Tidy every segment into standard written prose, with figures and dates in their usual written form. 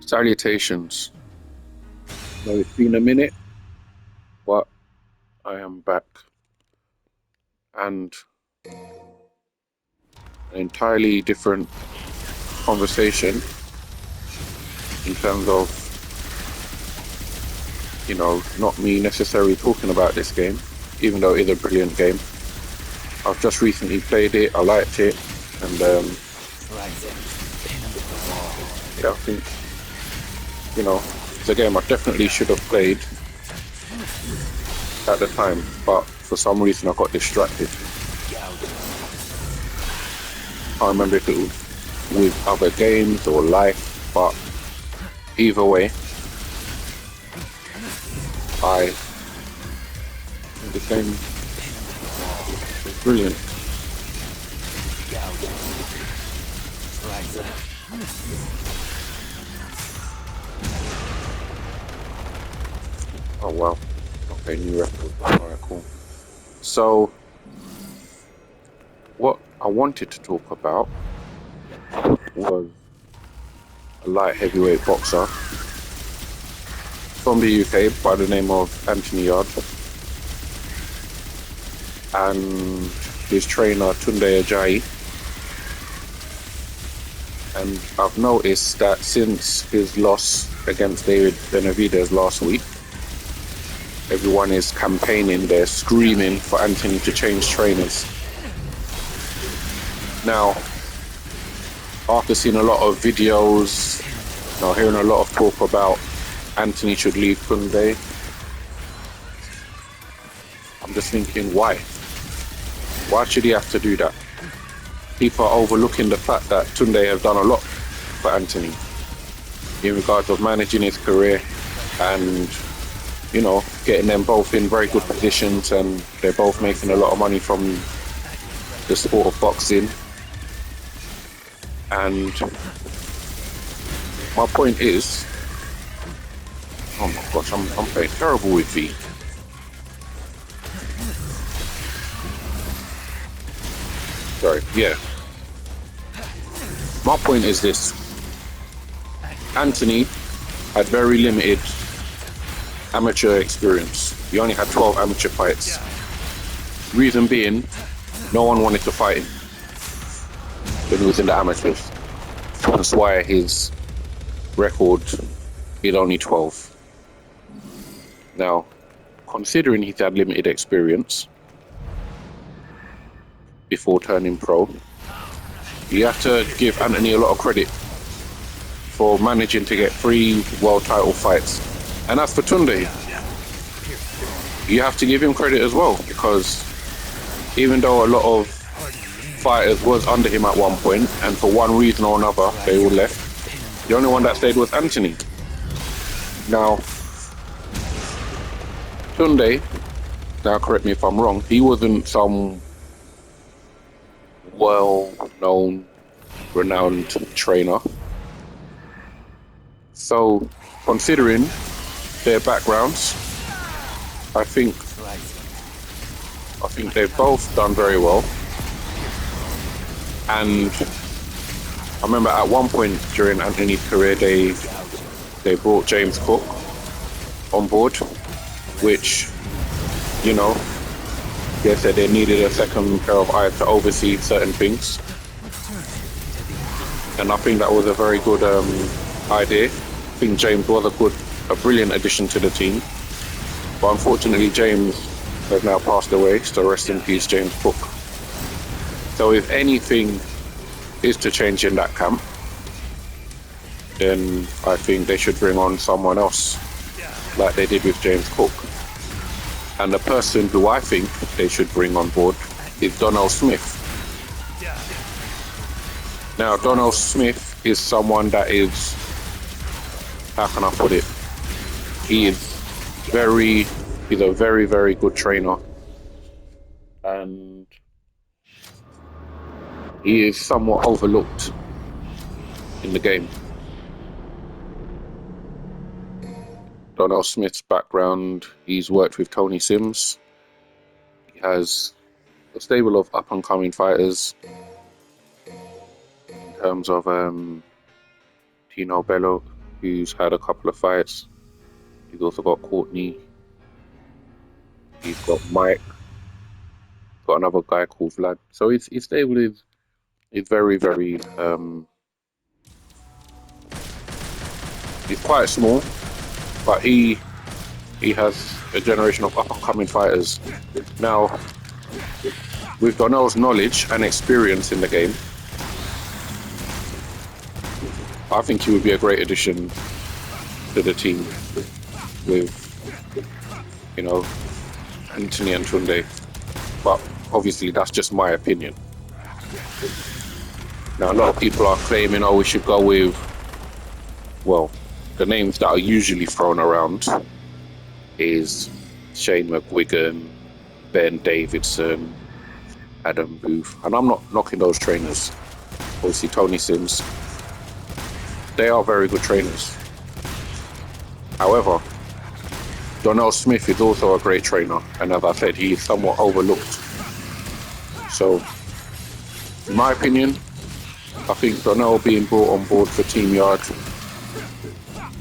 Salutations. Now it's been a minute, but I am back, and an entirely different conversation in terms of, not me necessarily talking about this game, even though it is a brilliant game. I've just recently played it, I liked it, and I think, it's a game I definitely should have played at the time, but for some reason I got distracted. I can't remember if it was with other games or life, but either way, the game is brilliant. Oh wow, okay, new record. Alright, cool. So, what I wanted to talk about was a light heavyweight boxer from the UK by the name of Anthony Yarde and his trainer Tunde Ajayi. And I've noticed that since his loss against David Benavidez last week, everyone is campaigning, they're screaming for Anthony to change trainers. Now, after seeing a lot of videos, hearing a lot of talk about Anthony should leave Tunde, I'm just thinking, why? Why should he have to do that? People are overlooking the fact that Tunde has done a lot for Anthony in regards of managing his career and, getting them both in very good positions, and they're both making a lot of money from the sport of boxing. And my point is, oh my gosh, I'm playing terrible with V. Sorry, yeah. My point is this. Anthony had very limited amateur experience. He only had 12 amateur fights. Reason being, no one wanted to fight him when he was in the amateurs. That's why his record is only 12. Now, considering he's had limited experience before turning pro, you have to give Anthony a lot of credit for managing to get 3 world title fights. And as for Tunde, you have to give him credit as well, because even though a lot of fighters was under him at one point, and for one reason or another they all left, the only one that stayed was Anthony. Now, Tunde, now correct me if I'm wrong, he wasn't some well-known, renowned trainer. So, considering their backgrounds, I think they've both done very well. And I remember at one point during Anthony's career, they brought James Cook on board, which, they said they needed a second pair of eyes to oversee certain things. And I think that was a very good idea. I think James was a brilliant addition to the team. But unfortunately, James has now passed away, so rest in peace, James Cook. So if anything is to change in that camp, then I think they should bring on someone else, like they did with James Cook. And the person who I think they should bring on board is Donald Smith. Now, Donald Smith is someone that is, how can I put it? He's a very, very good trainer. And he is somewhat overlooked in the game. Donald Smith's background, he's worked with Tony Sims. He has a stable of up-and-coming fighters in terms of Tino Bello, who's had a couple of fights. He's also got Courtney. He's got Mike. Got another guy called Vlad. So his stable is very, very he's quite small, but he has a generation of up-and-coming fighters. Now, with Donnell's knowledge and experience in the game, I think he would be a great addition to the team with, you know, Anthony and Tunde. But obviously that's just my opinion. Now, a lot of people are claiming, oh, we should go with, well, the names that are usually thrown around is Shane McGuigan, Ben Davidson, Adam Booth. And I'm not knocking those trainers. Obviously, Tony Sims. They are very good trainers. However, Donnell Smith is also a great trainer. And as I said, he is somewhat overlooked. So, in my opinion, I think Donnell being brought on board for Team Yard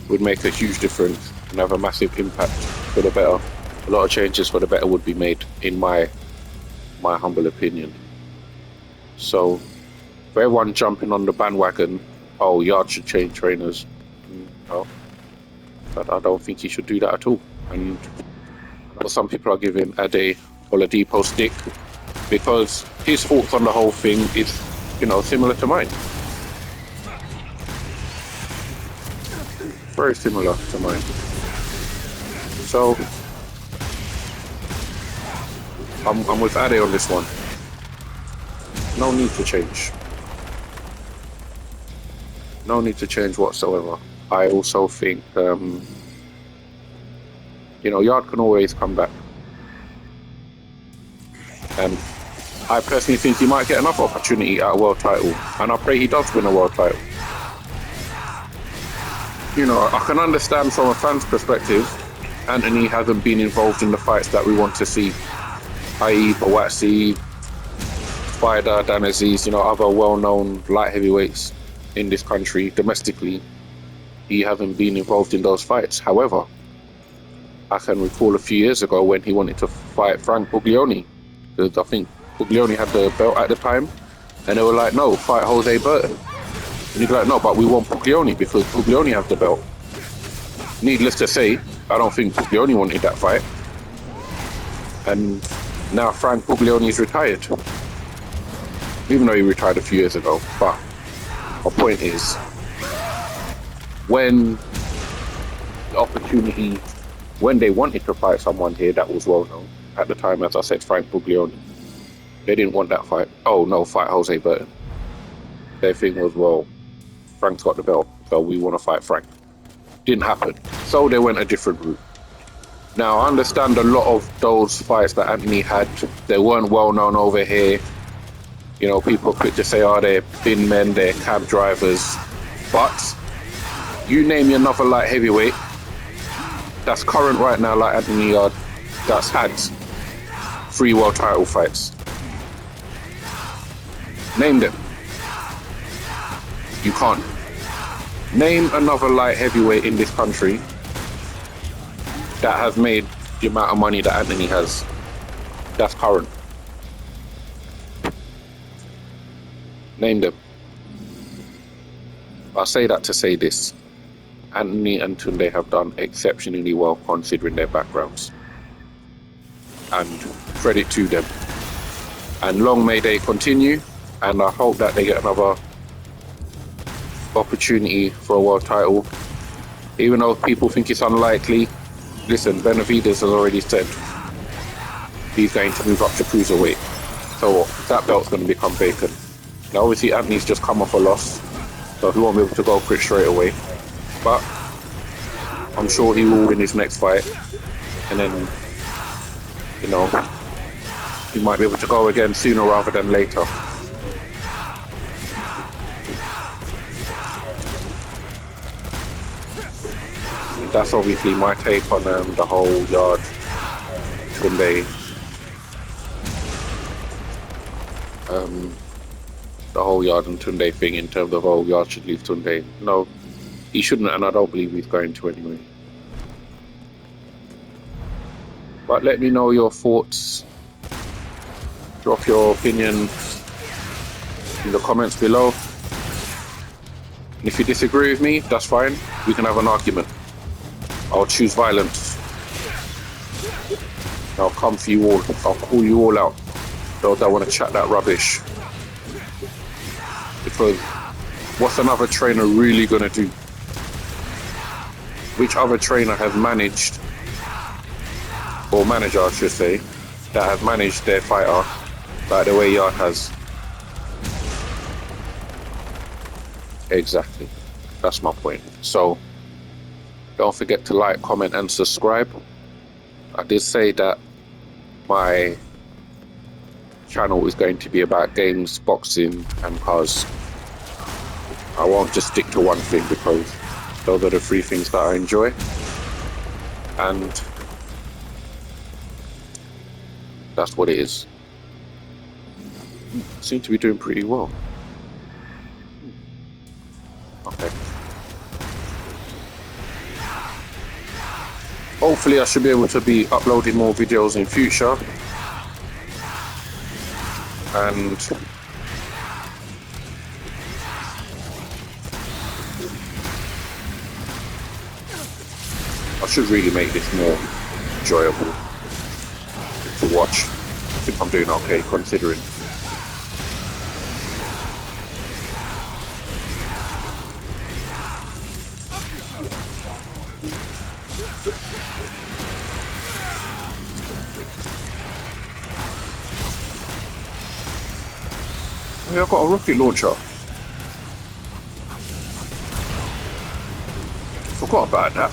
would make a huge difference and have a massive impact for the better. A lot of changes for the better would be made, in my humble opinion. So, for everyone jumping on the bandwagon, oh, Yard should change trainers. No, but I don't think he should do that at all. And I know some people are giving Ade Oladipo stick because his thoughts on the whole thing is, you know, similar to mine. Very similar to mine. So I'm with Ade on this one. No need to change. No need to change whatsoever. I also think, you know, Yard can always come back. And I personally think he might get another opportunity at a world title. And I pray he does win a world title. You know, I can understand from a fan's perspective, Anthony hasn't been involved in the fights that we want to see. I.e. Bawatsi, Spider, Dan Aziz, you know, other well-known light heavyweights in this country, domestically. He hasn't been involved in those fights. However, I can recall a few years ago when he wanted to fight Frank Buglioni. Because I think Buglioni had the belt at the time. And they were like, no, fight Jose Burton. And he'd be like, no, but we want Buglioni because Buglioni has the belt. Needless to say, I don't think Buglioni wanted that fight. And now Frank Buglioni is retired. Even though he retired a few years ago. But my point is, when the opportunity, when they wanted to fight someone here that was well known, at the time, as I said, Frank Buglioni, they didn't want that fight. Oh no, fight Jose Burton. Their thing was, well, Frank's got the belt, so we want to fight Frank. Didn't happen. So they went a different route. Now, I understand a lot of those fights that Anthony had, they weren't well known over here. You know, people quick to say, oh, they're bin men, they're cab drivers. But you name me another light heavyweight that's current right now, like Anthony Yard, that's had 3 world title fights. Name them. You can't. Name another light heavyweight in this country that has made the amount of money that Anthony has. That's current. Name them. I say that to say this. Anthony and Tunde have done exceptionally well considering their backgrounds. And credit to them. And long may they continue. And I hope that they get another opportunity for a world title. Even though people think it's unlikely, listen, Benavidez has already said he's going to move up to cruiserweight. So that belt's going to become vacant. Now obviously Anthony's just come off a loss, so he won't be able to go quick straight away. But I'm sure he will win his next fight. And then, you know, he might be able to go again sooner rather than later. That's obviously my take on the whole Yard Tunde, the whole Yard and Tunde thing in terms of, oh, Yard should leave Tunde. No, He shouldn't, and I don't believe he's going to anyway. But let me know your thoughts. Drop your opinion in the comments below. And if you disagree with me, that's fine. We can have an argument. I'll choose violence. I'll come for you all. I'll call you all out. Those that want to chat that rubbish. Because what's another trainer really going to do? Which other trainer has managed, or manager I should say, that has managed their fighter like the way Yarde has? Exactly. That's my point. So don't forget to like, comment and subscribe. I did say that my channel is going to be about games, boxing and cars. I won't just stick to one thing because those are the three things that I enjoy. And that's what it is. Seem to be doing pretty well. Okay. Hopefully I should be able to be uploading more videos in future. And I should really make this more enjoyable to watch. I think I'm doing okay considering. Oh, I've got a rocket launcher. Forgot about that.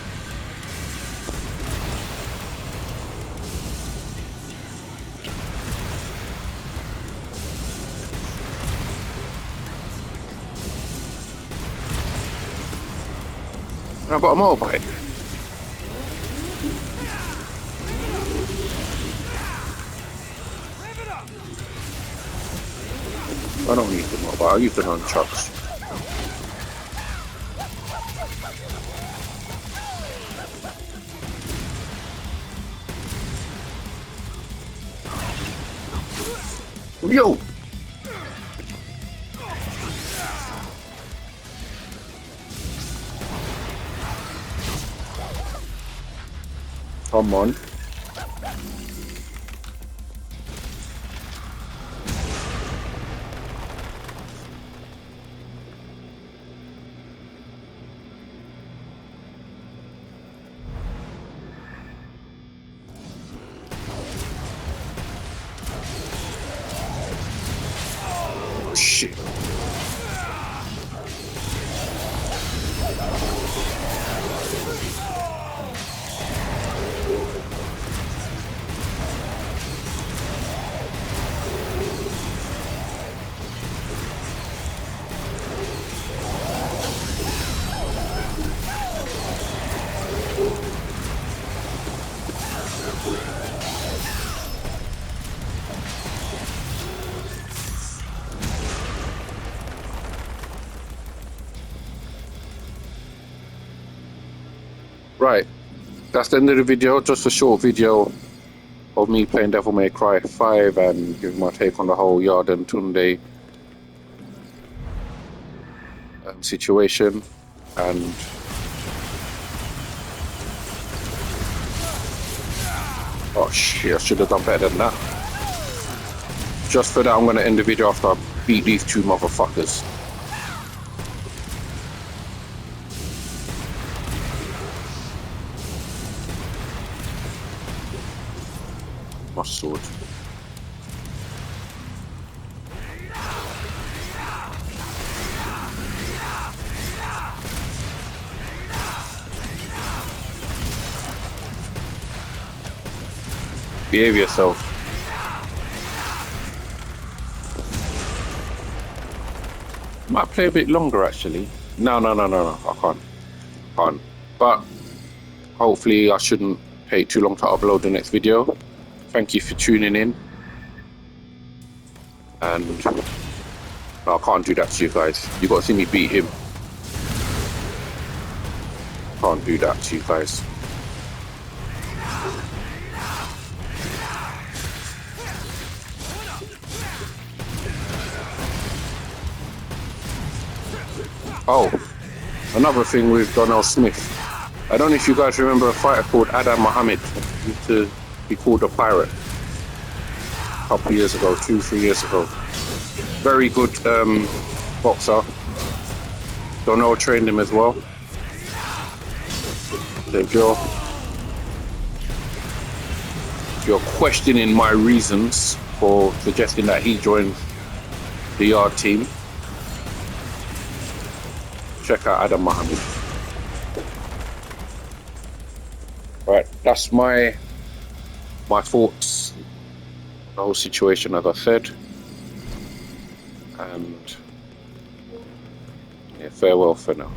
And I've got a motorbike. I don't use the motorbike, I use the nunchucks. Yo! Come on. Shit. Right, that's the end of the video. Just a short video of me playing Devil May Cry 5 and giving my take on the whole Yarde and Tunde situation. And oh shit, I should have done better than that. Just for that, I'm going to end the video after I beat these two motherfuckers. My sword. Behave yourself. Might play a bit longer actually. No, I can't. But hopefully I shouldn't take too long to upload the next video. Thank you for tuning in. And no, I can't do that to you guys. You got to see me beat him. can't do that to you guys. Oh, another thing with Donnell Smith. I don't know if you guys remember a fighter called Adam Muhammad. He used to be called the Pirate. A couple of years ago, 2-3 years ago. Very good boxer. Donnell trained him as well. So if you're questioning my reasons for suggesting that he joined the Yarde team, check out Adam Muhammad. Right, that's my thoughts on the whole situation, as I said. And yeah, farewell for now.